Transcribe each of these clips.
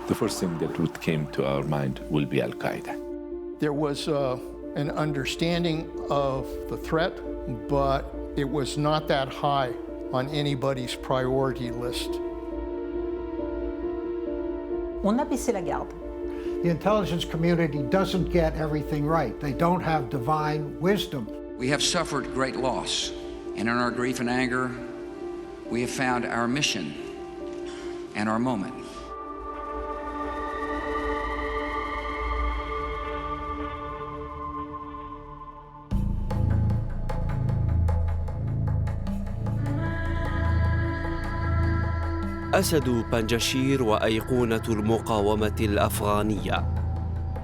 the first thing that would came to our mind will be Al-Qaeda. There was an understanding of the threat, but it was not that high on anybody's priority list. On a baissé la garde. The intelligence community doesn't get everything right. They don't have divine wisdom. We have suffered great loss, and in our grief and anger, we have found our mission and our moment. أسد بنجشير وأيقونة المقاومة الأفغانية.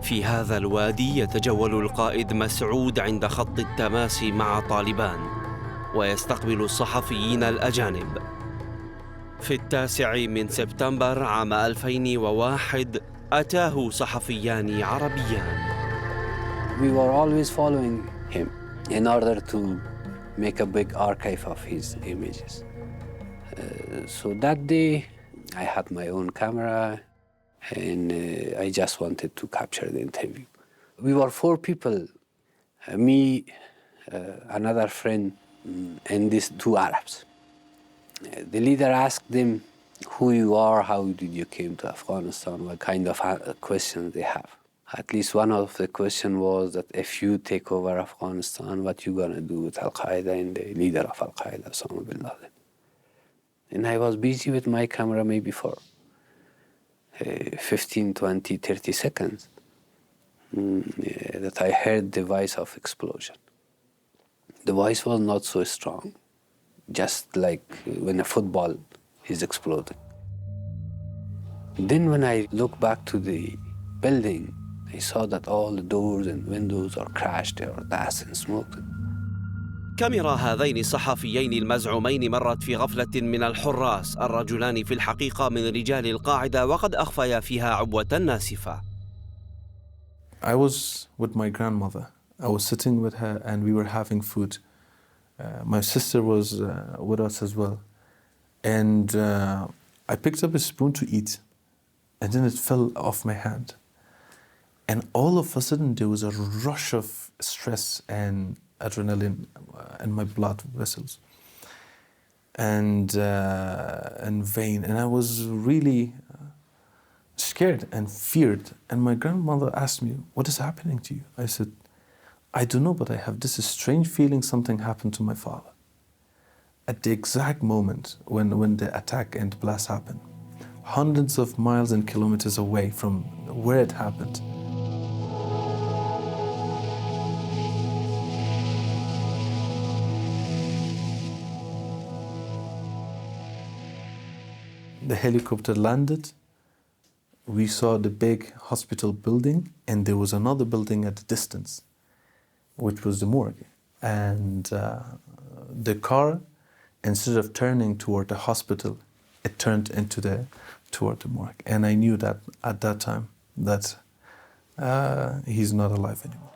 في هذا الوادي يتجول القائد مسعود عند خط التماس مع طالبان ويستقبل الصحفيين الأجانب. في 9 سبتمبر عام 2001 أتاه صحفيان عربيان. We were always following him in order to make a big archive of his images. So that day, I had my own camera, and I just wanted to capture the interview. We were 4 people, me, another friend, and these 2 Arabs. The leader asked them, who you are, how did you came to Afghanistan, what kind of questions they have. At least one of the questions was that if you take over Afghanistan, what you gonna do with Al-Qaeda and the leader of Al-Qaeda, Osama bin Laden. And I was busy with my camera maybe for 15, 20, 30 seconds that I heard the voice of explosion. The voice was not so strong, just like when a football is exploding. Then when I look back to the building, I saw that all the doors and windows are crashed, there were dust and smoke. كاميرا هذين الصحفيين المزعومين مرت في غفلة من الحراس، الرجلان في الحقيقة من رجال القاعدة وقد أخفيا فيها عبوة ناسفة. I was with my grandmother. I was sitting with her and we were having food. My sister was with us as well. And I picked up a spoon to eat and then it fell off my hand. And all of a sudden there was a rush of stress and adrenaline in my blood vessels and vein, and I was really scared and feared. And my grandmother asked me, "What is happening to you?" I said, "I don't know, but I have this strange feeling something happened to my father." At the exact moment when the attack and blast happened, hundreds of miles and kilometers away from where it happened, the helicopter landed. We saw the big hospital building, and there was another building at a distance, which was the morgue. And the car, instead of turning toward the hospital, it turned toward the morgue. And I knew that at that time that he's not alive anymore.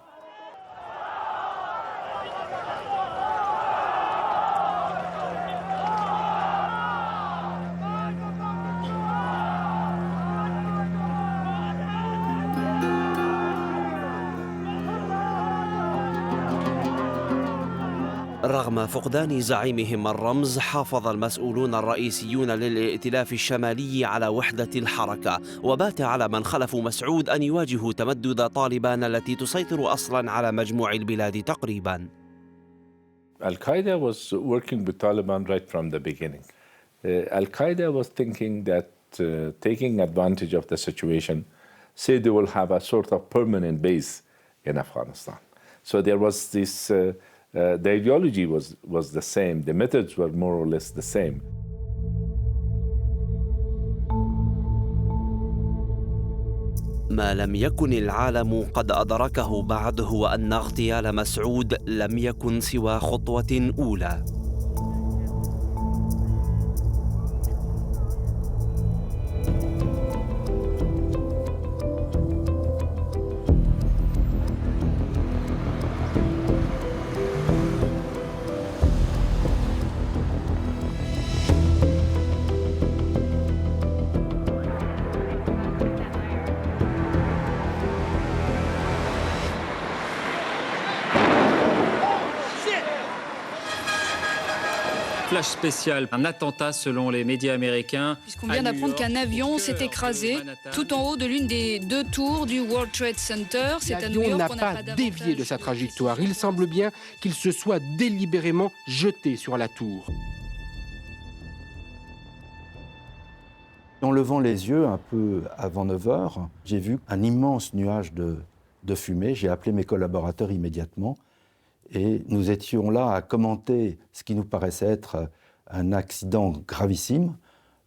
رغم فقدان زعيمهم الرمز، حافظ المسؤولون الرئيسيون للائتلاف الشمالي على وحدة الحركة، وبات على من خلفوا مسعود أن يواجهوا تمدد طالبان التي تسيطر أصلاً على مجموع البلاد تقريباً. Al-Qaeda was working with Taliban right from the beginning. Al-Qaeda was thinking that taking advantage of the situation, say they will have a sort of permanent base in Afghanistan. So there was this the ideology was the same, the methods were more or less the same. ما لم يكن العالم قد أدركه بعد هو أن اغتيال مسعود لم يكن سوى خطوة أولى. flash spécial, un attentat selon les médias américains. Puisqu'on vient d'apprendre qu'un avion s'est écrasé tout en haut de l'une des 2 tours du World Trade Center. L'avion n'a pas dévié de sa trajectoire. Il semble bien qu'il se soit délibérément jeté sur la tour. En levant les yeux un peu avant 9 heures, j'ai vu un immense nuage de fumée. J'ai appelé mes collaborateurs immédiatement et nous étions là à commenter ce qui nous paraissait être un accident gravissime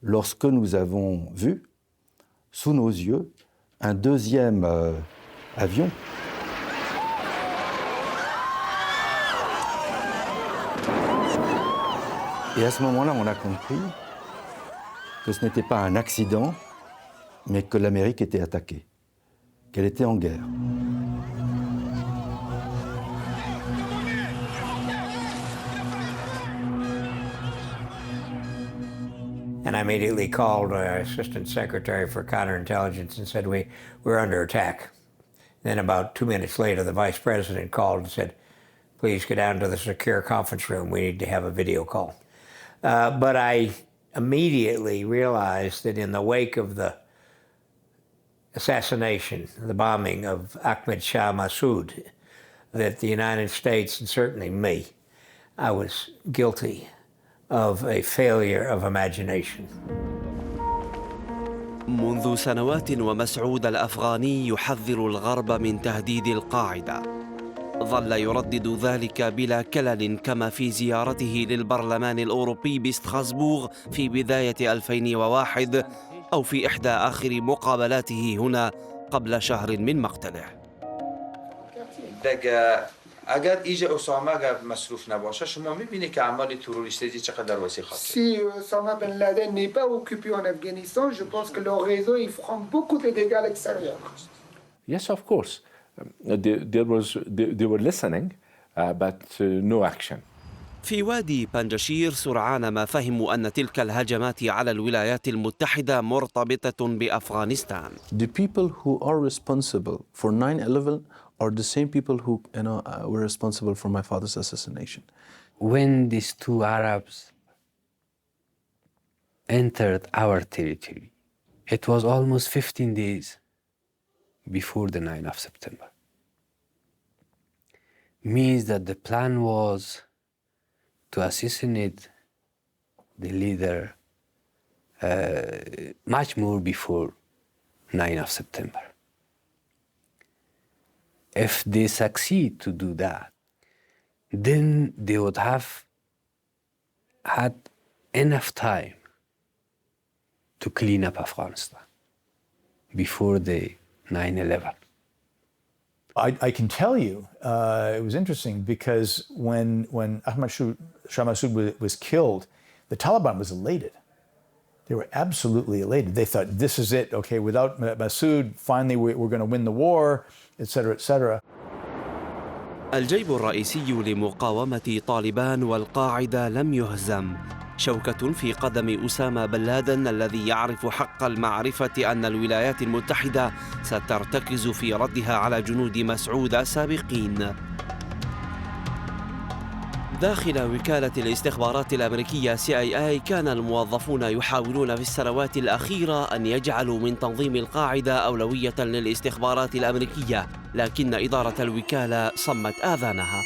lorsque nous avons vu, sous nos yeux, un deuxième avion. Et à ce moment-là, on a compris que ce n'était pas un accident, mais que l'Amérique était attaquée, qu'elle était en guerre. And I immediately called Assistant Secretary for Counterintelligence and said, we're under attack. Then about 2 minutes later, the Vice President called and said, please get down to the secure conference room. We need to have a video call. But I immediately realized that in the wake of the assassination, the bombing of Ahmed Shah Massoud, that the United States, and certainly me, I was guilty of a failure of imagination. منذ سنوات ومسعود الأفغاني يحذر الغرب من تهديد القاعدة. ظل يردد ذلك بلا كلل كما في زيارته للبرلمان الأوروبي بستراسبورغ في بداية 2001 أو في إحدى آخر مقابلاته هنا قبل شهر من مقتله. اگر ایجا اسامه اگر مصروف نباشه شما میبینی که اعمال تروریستی چقدر وسیع خواهد شد. Si Osama Ben Laden n'est pas occupé en Afghanistan, je pense que leur réseau ils feront beaucoup de dégâts à l'extérieur. Yes, of course. They were listening, but no action. في وادي بنجشير سرعان ما فهموا أن تلك الهجمات على الولايات المتحدة مرتبطة بأفغانستان. The people who are responsible for 9/11 are the same people who were responsible for my father's assassination. When these 2 Arabs entered our territory, it was almost 15 days before the 9th of September. Means that the plan was to assassinate the leader much more before 9th of September. If they succeed to do that, then they would have had enough time to clean up Afghanistan before the 9/11. I can tell you, it was interesting because when Ahmed Shah Massoud was killed, the Taliban was elated. They were absolutely elated. They thought, this is it, okay, without Massoud, finally we're going to win the war, etc., etc. الجيب الرئيسي لمقاومة طالبان والقاعدة لم يهزم. شوكة في قدم أسامة بن لادن الذي يعرف حق المعرفة أن الولايات المتحدة سترتكز في ردها على جنود مسعود السابقين. داخل وكالة الاستخبارات الأمريكية CIA كان الموظفون يحاولون في السنوات الأخيرة أن يجعلوا من تنظيم القاعدة أولوية للاستخبارات الأمريكية، لكن إدارة الوكالة صمت آذانها.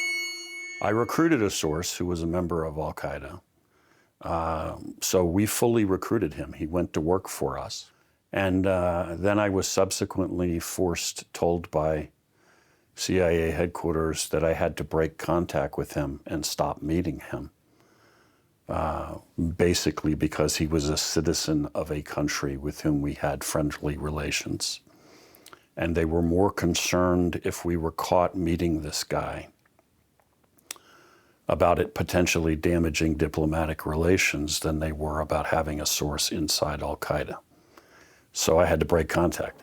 I recruited a source who was a member of Al-Qaeda. So we fully recruited him. He went to work for us. And then I was subsequently told by CIA headquarters that I had to break contact with him and stop meeting him, basically because he was a citizen of a country with whom we had friendly relations. And they were more concerned if we were caught meeting this guy about it potentially damaging diplomatic relations than they were about having a source inside Al-Qaeda. So I had to break contact.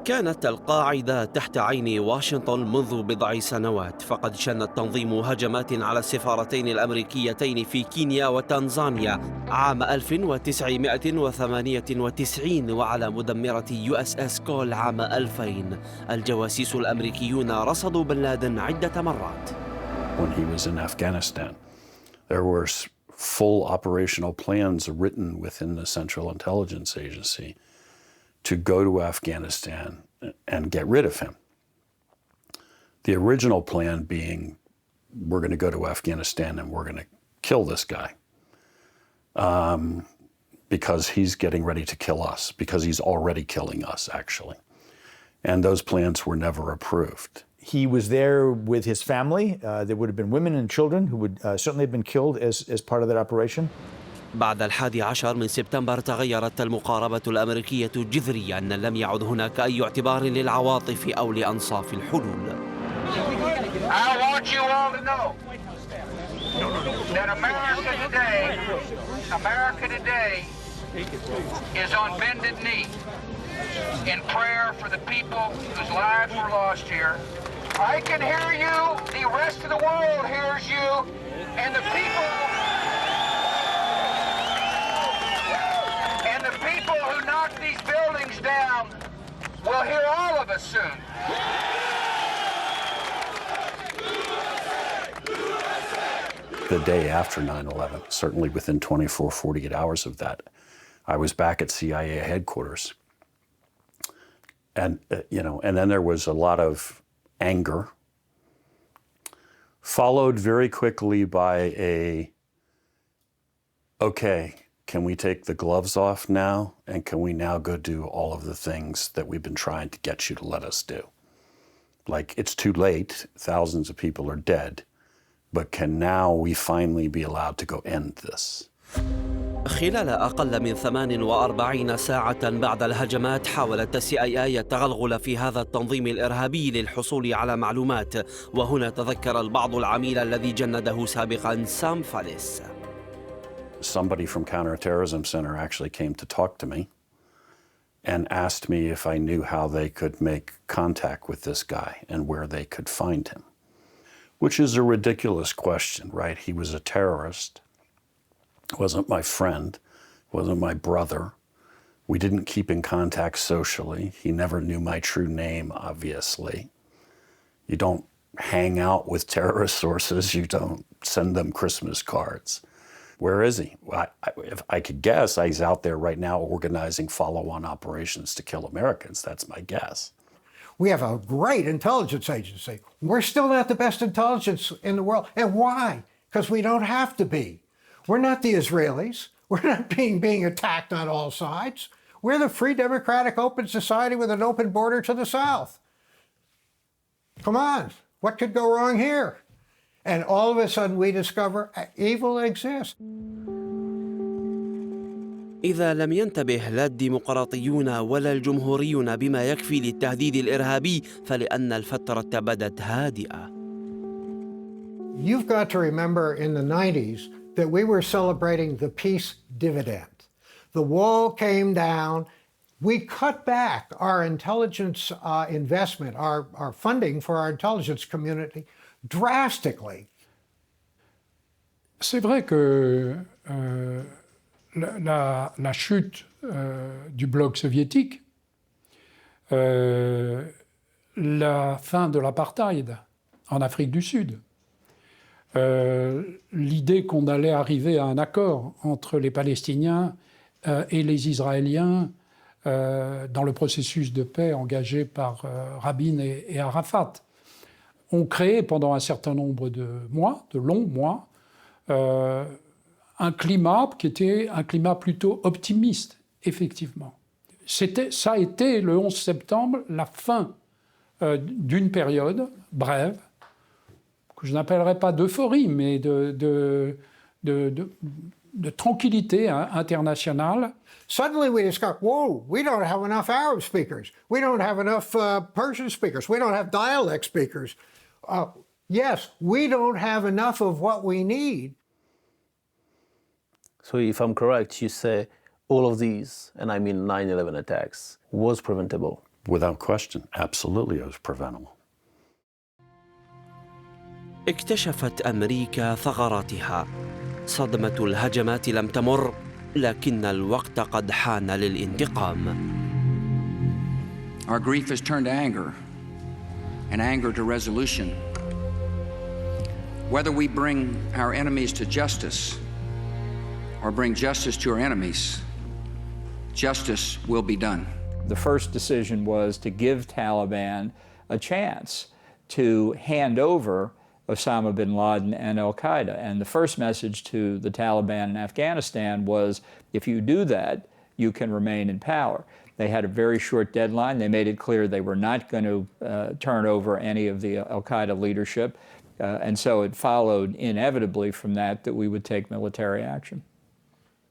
كانت القاعدة تحت عين واشنطن منذ بضع سنوات، فقد شن التنظيم هجمات على السفارتين الأمريكيتين في كينيا وتنزانيا عام 1998 وعلى مدمرة USS كول عام 2000. الجواسيس الأمريكيون رصدوا بن لادن عدة مرات. When he was in Afghanistan, There were full operational plans written within the Central Intelligence Agency to go to Afghanistan and get rid of him. The original plan being, we're going to go to Afghanistan and we're going to kill this guy because he's getting ready to kill us, because he's already killing us, actually. And those plans were never approved. He was there with his family. There would have been women and children who would certainly have been killed as part of that operation. بعد 11 من سبتمبر تغيرت المقاربة الأمريكية جذريا، لم يعد هناك أي اعتبار للعواطف أو لأنصاف الحلول. I want you all to know that America today is on bended knee in prayer for the people whose lives were lost here. I can hear you, the rest of the world hears you, and the people who knock these buildings down will hear all of us soon. The day after 9/11, certainly within 24, 48 hours of that, I was back at CIA headquarters. And, and then there was a lot of anger, followed very quickly by okay, can we take the gloves off now? And can we now go do all of the things that we've been trying to get you to let us do? Like, it's too late, thousands of people are dead, but can now we finally be allowed to go end this? خلال أقل من 48 ساعة بعد الهجمات حاولت CIA التغلغل في هذا التنظيم الإرهابي للحصول على معلومات، وهنا تذكر البعض العميل الذي جنده سابقا سام فاليس. Somebody from Counterterrorism Center actually came to talk to me and asked me if I knew how they could make contact with this guy and where they could find him, which is a ridiculous question, right? He was a terrorist. Wasn't my friend, wasn't my brother. We didn't keep in contact socially. He never knew my true name, obviously. You don't hang out with terrorist sources. You don't send them Christmas cards. Where is he? Well, if I could guess, he's out there right now organizing follow-on operations to kill Americans. That's my guess. We have a great intelligence agency. We're still not the best intelligence in the world. And why? Because we don't have to be. We're not the Israelis. We're not being attacked on all sides. We're the free, democratic, open society with an open border to the south. Come on, what could go wrong here? And all of a sudden we discover evil exists. إذا لم ينتبه لا الديمقراطيون ولا الجمهوريون بما يكفي للتهديد الإرهابي فلأن الفترة بدت هادئة. You've got to remember in the 90s that we were celebrating the peace dividend. The wall came down. We cut back our intelligence investment, our funding for our intelligence community drastically. C'est vrai que la chute du bloc soviétique, la fin de l'apartheid en Afrique du Sud, l'idée qu'on allait arriver à un accord entre les Palestiniens et les Israéliens dans le processus de paix engagé par Rabin et Arafat, ont créé pendant un certain nombre de mois, de longs mois, un climat qui était un climat plutôt optimiste, effectivement. Ça a été, le 11 septembre, la fin d'une période brève, que je n'appellerais pas d'euphorie, mais de tranquillité internationale. Suddenly we discover, whoa, we don't have enough Arab speakers. We don't have enough Persian speakers. We don't have dialect speakers. Yes, we don't have enough of what we need. So if I'm correct, you say all of these, and I mean 9/11 attacks, was preventable? Without question, absolutely it was preventable. اكتشفت أمريكا ثغراتها. صدمة الهجمات لم تمر، لكن الوقت قد حان للانتقام. Our grief has turned to anger, and anger to resolution. Whether we bring our enemies to justice or bring justice to our enemies, justice will be done. The first decision was to give Taliban a chance to hand over Osama bin Laden and al-Qaeda. And the first message to the Taliban in Afghanistan was, if you do that, you can remain in power. They had a very short deadline. They made it clear they were not going to turn over any of the al-Qaeda leadership. And so it followed inevitably from that we would take military action.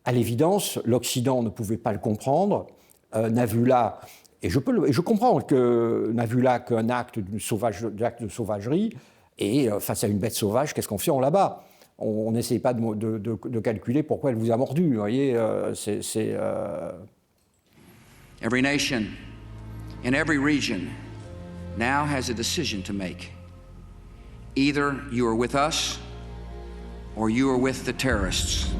À l'évidence, l'Occident ne pouvait pas le comprendre, n'a vu là, et je comprends que n'a vu là qu'un acte de sauvagerie, et face à une bête sauvage, qu'est-ce qu'on fait? On l'abat. On n'essaye pas de calculer pourquoi elle vous a mordu. Vous voyez, Every nation in every region now has a decision to make. Either you are with us or you are with the terrorists.